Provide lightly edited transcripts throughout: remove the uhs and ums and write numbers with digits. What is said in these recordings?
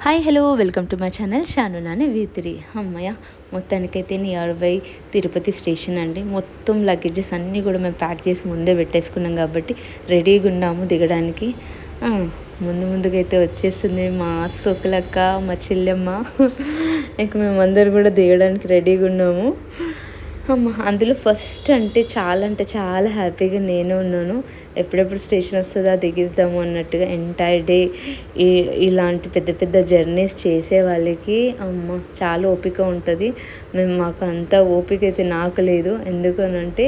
Hi hello welcome to my channel Shanu Nani V3. అమ్మయ్య, మొత్తానికైతే near by Tirupati station అండి. మొత్తం లగేజెస్ అన్నీ కూడా మేము ప్యాక్ చేసి ముందే పెట్టేసుకున్నాం కాబట్టి రెడీగా ఉన్నాము దిగడానికి. ముందుకైతే వచ్చేస్తుంది మా సోకులక్క, మా చెల్లెమ్మ. ఇంక మేమందరం కూడా దిగడానికి రెడీగా ఉన్నాము. అందులో ఫస్ట్ అంటే చాలా హ్యాపీగా నేను ఉన్నాను. ఎప్పుడెప్పుడు స్టేషన్ వస్తుందా దిగుతాము అన్నట్టుగా. ఎంటైర్ డే ఇలాంటి పెద్ద పెద్ద జర్నీస్ చేసే వాళ్ళకి చాలా ఓపిక ఉంటుంది. మాకు అంత ఓపిక అయితే నాకు లేదు. ఎందుకనంటే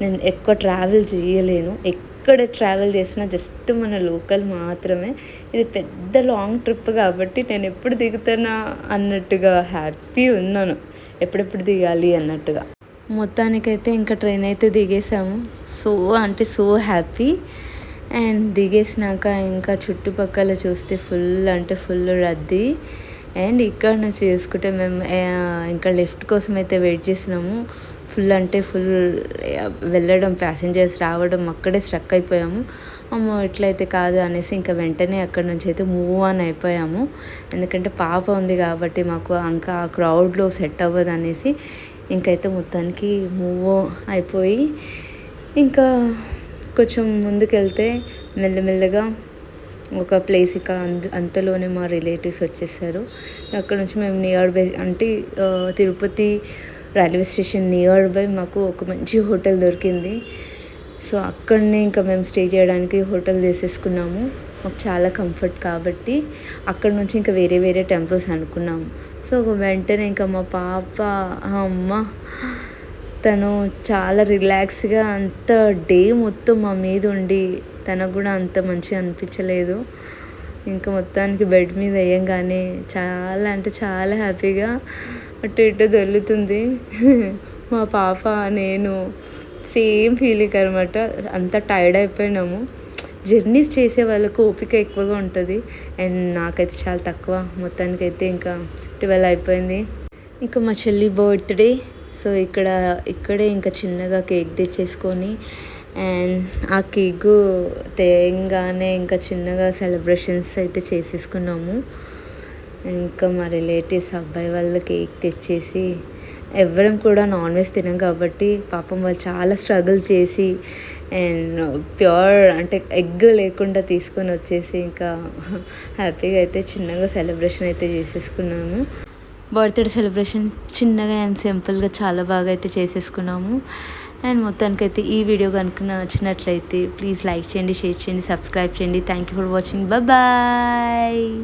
నేను ఎక్కువ ట్రావెల్ చేయలేను. ఎక్కడ ట్రావెల్ చేసినా జస్ట్ మన లోకల్ మాత్రమే. ఇది పెద్ద లాంగ్ ట్రిప్ కాబట్టి నేను ఎప్పుడు దిగుతానా అన్నట్టుగా హ్యాపీ ఉన్నాను, ఎప్పుడెప్పుడు దిగాలి అన్నట్టుగా. మొత్తానికైతే ఇంకా ట్రైన్ అయితే దిగేసాము. So happy. అండ్ దిగేసినాక ఇంకా చుట్టుపక్కల చూస్తే ఫుల్ రద్దీ. అండ్ ఇక్కడ నుంచి చూసుకుంటే మేము ఇంకా లిఫ్ట్ కోసం అయితే వెయిట్ చేసినాము. ఫుల్ వెళ్ళడం, ప్యాసింజర్స్ రావడం, అక్కడే స్ట్రక్ అయిపోయాము. ఇట్లయితే కాదు అనేసి ఇంకా వెంటనే అక్కడ నుంచి అయితే మూవ్ ఆన్ అయిపోయాము. ఎందుకంటే పాప ఉంది కాబట్టి మాకు ఇంకా ఆ క్రౌడ్లో సెట్ అవ్వదు అనేసి ఇంకైతే మొత్తానికి మూవ్ అయిపోయి ఇంకా కొంచెం ముందుకెళ్తే మెల్లమెల్లగా ఒక ప్లేస్ ఇక అంతలోనే మా రిలేటివ్స్ వచ్చేసారు. అక్కడ నుంచి మేము నియర్ బై అంటే Tirupati railway station near by మాకు ఒక మంచి హోటల్ దొరికింది. సో అక్కడనే ఇంకా మేము స్టే చేయడానికి హోటల్ తీసేసుకున్నాము. మాకు చాలా కంఫర్ట్ కాబట్టి అక్కడ నుంచి ఇంకా వేరే టెంపుల్స్ అనుకున్నాము. సో వెంటనే ఇంకా మా పాప తను చాలా రిలాక్స్గా అంత డే మొత్తం మా మీద ఉండి తనకు కూడా అంత మంచిగా అనిపించలేదు. ఇంకా మొత్తానికి బెడ్ మీద వేయంగానే చాలా హ్యాపీగా అటు ఇటు దొల్లుతుంది. మా పాప నేను సేమ్ ఫీలింగ్ అనమాట. అంత టైర్డ్ అయిపోయినాము. జర్నీస్ చేసే వాళ్ళకు ఓపిక ఎక్కువగా ఉంటుంది. అండ్ నాకైతే చాలా తక్కువ. మొత్తానికైతే ఇంకా 12 అయిపోయింది. ఇంకా మా చెల్లి బర్త్డే. సో ఇక్కడే ఇంకా చిన్నగా కేక్ తెచ్చేసుకొని అండ్ ఆ కేకు తేయంగానే ఇంకా చిన్నగా సెలబ్రేషన్స్ అయితే చేసేసుకున్నాము. ఇంకా మా రిలేటివ్స్ అబ్బాయి వాళ్ళు కేక్ తెచ్చేసి, ఎవ్వరం కూడా నాన్ వెజ్ తినం కాబట్టి పాపం వాళ్ళు చాలా స్ట్రగుల్ చేసి అండ్ ప్యూర్ అంటే ఎగ్ లేకుండా తీసుకొని వచ్చేసి ఇంకా హ్యాపీగా అయితే చిన్నగా సెలబ్రేషన్ అయితే చేసేసుకున్నాము. బర్త్డే సెలబ్రేషన్ చిన్నగా అండ్ సింపుల్గా చాలా బాగా అయితే చేసేసుకున్నాము. అండ్ మొత్తానికైతే ఈ వీడియో కనుక నచ్చినట్లయితే ప్లీజ్ లైక్ చేయండి, షేర్ చేయండి, సబ్స్క్రైబ్ చేయండి. Thank you for watching. Bye.